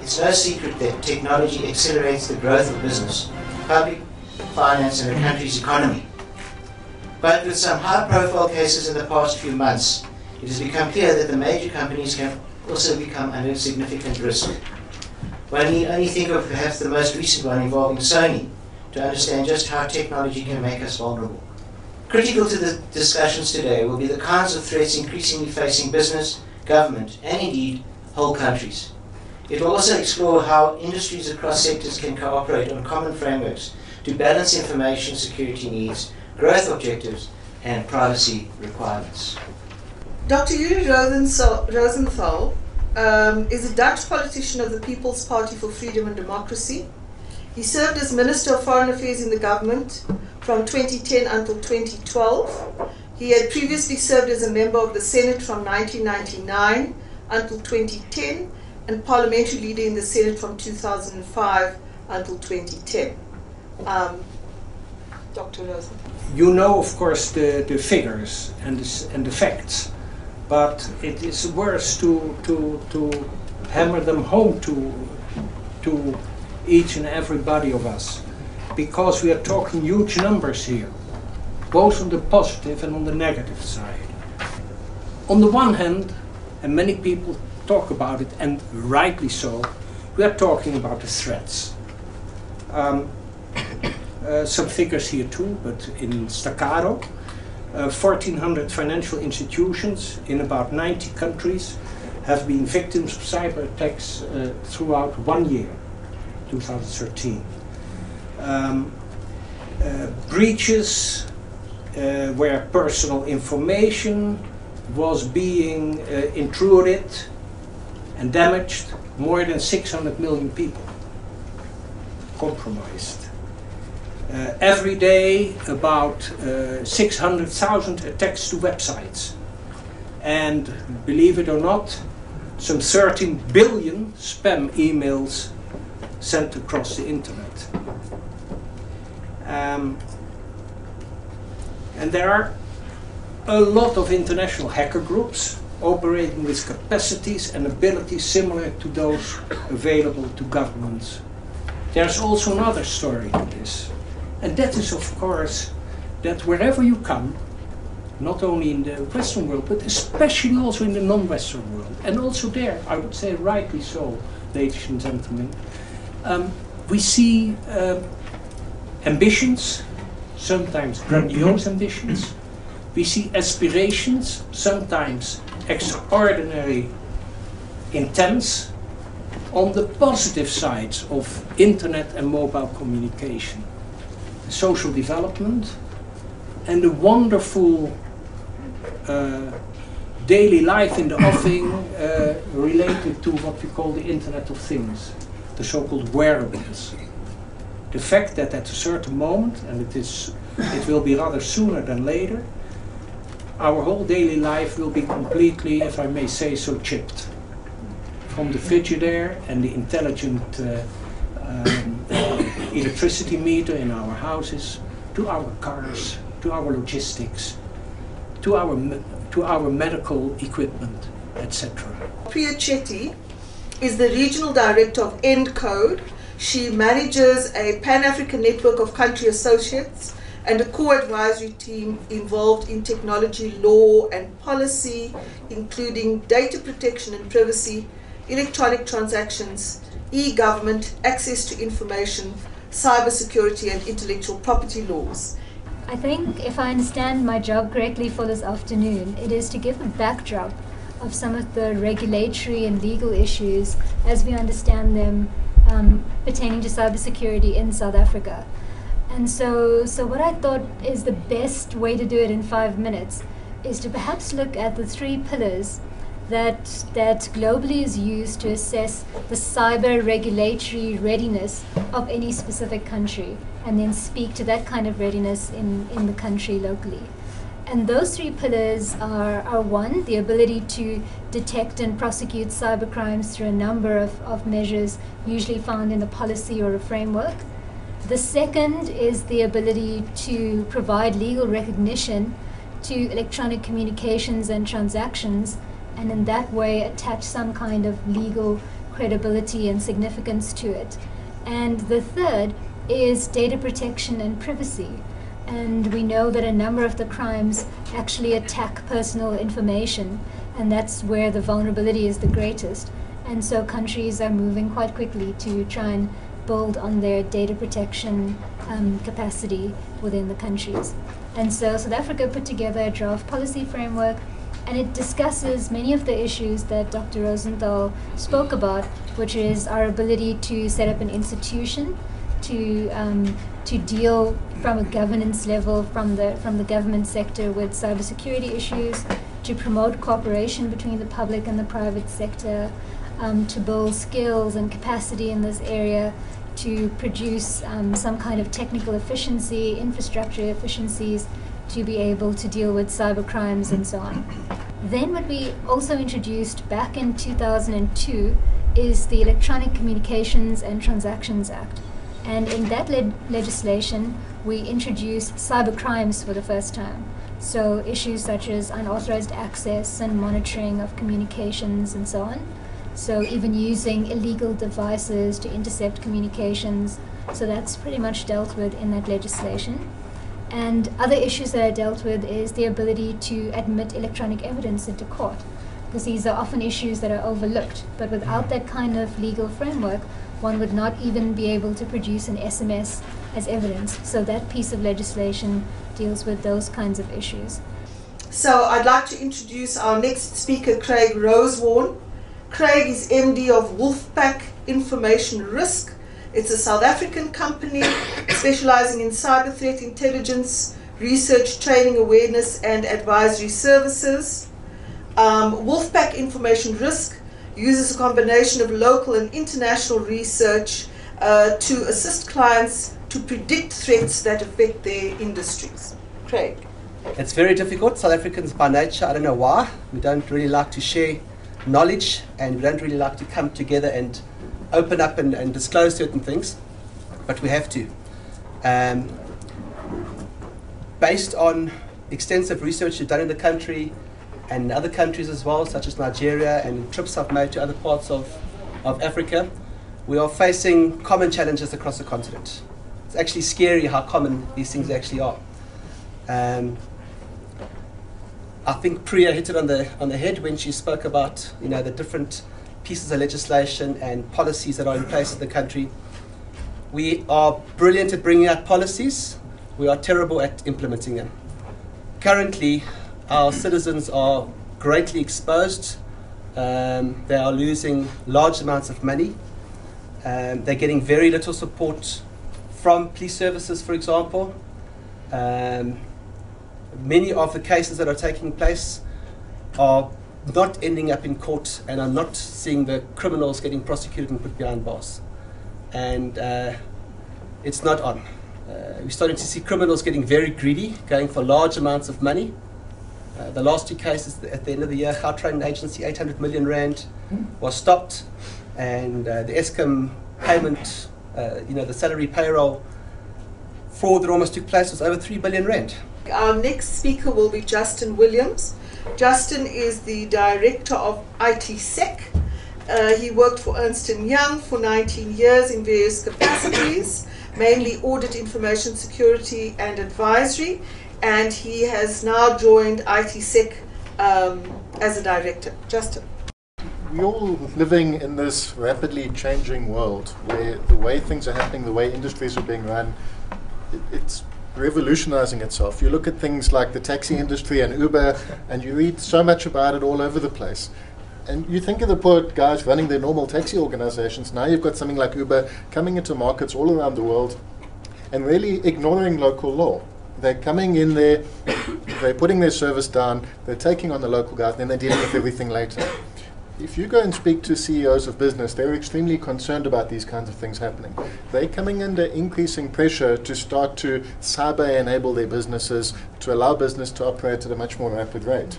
It's no secret that technology accelerates the growth of business, public finance and a country's economy. But with some high-profile cases in the past few months, it has become clear that the major companies can also become under significant risk. One need only think of perhaps the most recent one involving Sony to understand just how technology can make us vulnerable. Critical to the discussions today will be the kinds of threats increasingly facing business, government, and indeed whole countries. It will also explore how industries across sectors can cooperate on common frameworks to balance information security needs, growth objectives, and privacy requirements. Dr. Uri Rosenthal is a Dutch politician of the People's Party for Freedom and Democracy. He served as Minister of Foreign Affairs in the government from 2010 until 2012. He had previously served as a member of the Senate from 1999 until 2010 and parliamentary leader in the Senate from 2005 until 2010. Dr. Rosenthal. You know, of course, the figures and the facts, but it is worse to hammer them home to each and everybody of us, because we are talking huge numbers here, both on the positive and on the negative side. On the one hand, and many people talk about it, and rightly so, we are talking about the threats. Some figures here too, but in staccato. 1,400 financial institutions in about 90 countries have been victims of cyber attacks throughout 1 year, 2013. Breaches where personal information was being intruded and damaged, more than 600 million people compromised. Every day about 600,000 attacks to websites, and believe it or not, some 13 billion spam emails sent across the internet. And there are a lot of international hacker groups operating with capacities and abilities similar to those available to governments. There's also another story to this. And that is, of course, that wherever you come, not only in the Western world, but especially also in the non-Western world, and also there, I would say rightly so, ladies and gentlemen, we see ambitions, sometimes grandiose ambitions. We see aspirations, sometimes extraordinary, intense, on the positive sides of internet and mobile communication. Social development and the wonderful daily life in the offing related to what we call the Internet of Things, the so-called wearables. The fact that at a certain moment, and it will be rather sooner than later, our whole daily life will be completely, if I may say so, chipped. From the Frigidaire and the intelligent electricity meter in our houses, to our cars, to our logistics, to our medical equipment, etc. Priya Chitti is the Regional Director of EndCode. She manages a Pan-African network of country associates and a co-advisory team involved in technology, law and policy, including data protection and privacy, electronic transactions, e-government, access to information, cybersecurity and intellectual property laws. I think if I understand my job correctly for this afternoon, it is to give a backdrop of some of the regulatory and legal issues as we understand them pertaining to cybersecurity in South Africa. And so what I thought is the best way to do it in 5 minutes is to perhaps look at the 3 pillars that globally is used to assess the cyber regulatory readiness of any specific country, and then speak to that kind of readiness in the country locally. And those 3 pillars are 1, the ability to detect and prosecute cybercrimes through a number of measures usually found in a policy or a framework. The second is the ability to provide legal recognition to electronic communications and transactions, and in that way attach some kind of legal credibility and significance to it. And the third is data protection and privacy. And we know that a number of the crimes actually attack personal information, and that's where the vulnerability is the greatest. And so countries are moving quite quickly to try and build on their data protection capacity within the countries. And so South Africa put together a draft policy framework, and it discusses many of the issues that Dr. Rosenthal spoke about, which is our ability to set up an institution to deal from a governance level from the government sector with cybersecurity issues, to promote cooperation between the public and the private sector, to build skills and capacity in this area, to produce some kind of technical efficiency, infrastructure efficiencies, to be able to deal with cyber crimes and so on. Then what we also introduced back in 2002 is the Electronic Communications and Transactions Act. And in that legislation, we introduced cyber crimes for the first time. So issues such as unauthorized access and monitoring of communications and so on. So even using illegal devices to intercept communications. So that's pretty much dealt with in that legislation. And other issues that are dealt with is the ability to admit electronic evidence into court, because these are often issues that are overlooked. But without that kind of legal framework, one would not even be able to produce an SMS as evidence. So that piece of legislation deals with those kinds of issues. So I'd like to introduce our next speaker, Craig Rosewall. Craig is MD of Wolfpack Information Risk. It's a South African company specializing in cyber threat intelligence, research, training, awareness, and advisory services. Wolfpack Information Risk uses a combination of local and international research to assist clients to predict threats that affect their industries. Craig. It's very difficult. South Africans by nature, I don't know why, we don't really like to share knowledge, and we don't really like to come together and open up and disclose certain things, but we have to. Based on extensive research done in the country and other countries as well, such as Nigeria, and trips I've made to other parts of Africa, we are facing common challenges across the continent. It's actually scary how common these things actually are. I think Priya hit it on the head when she spoke about the different pieces of legislation and policies that are in place in the country. We are brilliant at bringing out policies. We are terrible at implementing them. Currently, our citizens are greatly exposed. They are losing large amounts of money. They're getting very little support from police services, for example. Many of the cases that are taking place are not ending up in court and are not seeing the criminals getting prosecuted and put behind bars. And it's not on. We're starting to see criminals getting very greedy, going for large amounts of money. The last two cases at the end of the year, Gautrain Agency, 800 million rand was stopped, and the Eskom payment, the salary payroll fraud that almost took place was over 3 billion rand. Our next speaker will be Justin Williams. Justin is the Director of ITSec. He worked for Ernst & Young for 19 years in various capacities, mainly audit, information security and advisory, and he has now joined ITSec as a director. Justin. We're all living in this rapidly changing world where the way things are happening, the way industries are being run, it's revolutionizing itself. You look at things like the taxi industry and Uber, and you read so much about it all over the place. And you think of the poor guys running their normal taxi organizations. Now you've got something like Uber coming into markets all around the world and really ignoring local law. They're coming in there, they're putting their service down, they're taking on the local guys, and then they're dealing with everything later. If you go and speak to CEOs of business, they're extremely concerned about these kinds of things happening. They're coming under increasing pressure to start to cyber enable their businesses, to allow business to operate at a much more rapid rate.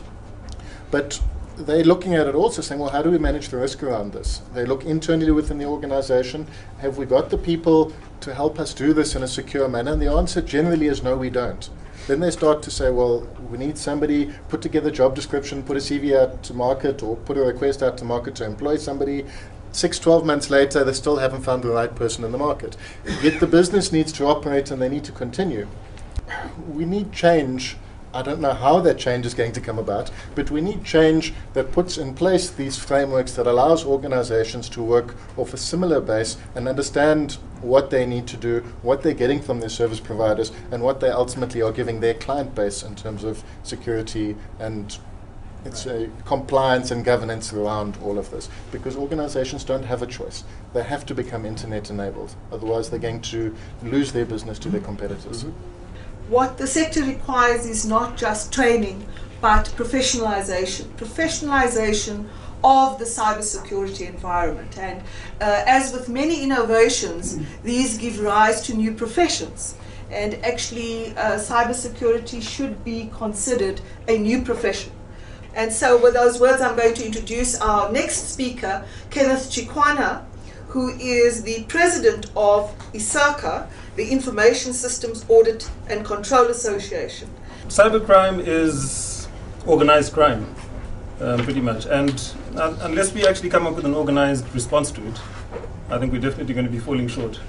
But they're looking at it also saying, well, how do we manage the risk around this? They look internally within the organization. Have we got the people to help us do this in a secure manner? And the answer generally is no, we don't. Then they start to say, well, we need somebody, put together a job description, put a CV out to market, or put a request out to market to employ somebody. 6-12 months later, they still haven't found the right person in the market. Yet the business needs to operate and they need to continue. We need change. I don't know how that change is going to come about, but we need change that puts in place these frameworks that allows organizations to work off a similar base and understand what they need to do, what they're getting from their service providers, and what they ultimately are giving their client base in terms of security and compliance and governance around all of this. Because organizations don't have a choice. They have to become internet enabled. Otherwise, they're going to lose their business to their competitors. What the sector requires is not just training, but professionalization. Professionalization of the cybersecurity environment. And as with many innovations, these give rise to new professions. And actually, cybersecurity should be considered a new profession. And so with those words, I'm going to introduce our next speaker, Kenneth Chikwana, who is the president of ISACA, the Information Systems Audit and Control Association. Cybercrime is organized crime, pretty much. And unless we actually come up with an organized response to it, I think we're definitely going to be falling short.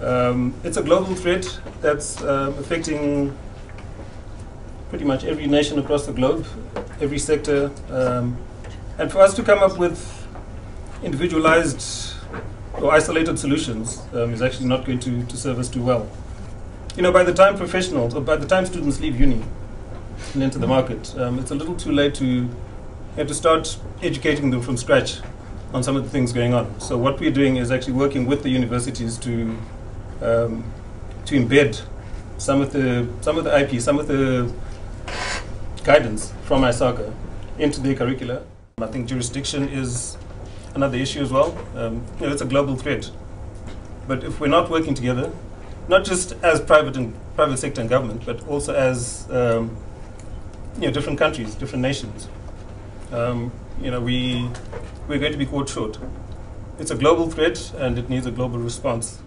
It's a global threat that's affecting pretty much every nation across the globe, every sector. And for us to come up with individualized or isolated solutions is actually not going to serve us too well. You know, by the time professionals, or by the time students leave uni and enter the market, it's a little too late to start educating them from scratch on some of the things going on. So what we're doing is actually working with the universities to embed some of the IP, some of the guidance from ISACA into their curricula. I think jurisdiction is another issue as well. It's a global threat. But if we're not working together, not just as private sector and government, but also as different countries, different nations, we're going to be caught short. It's a global threat and it needs a global response.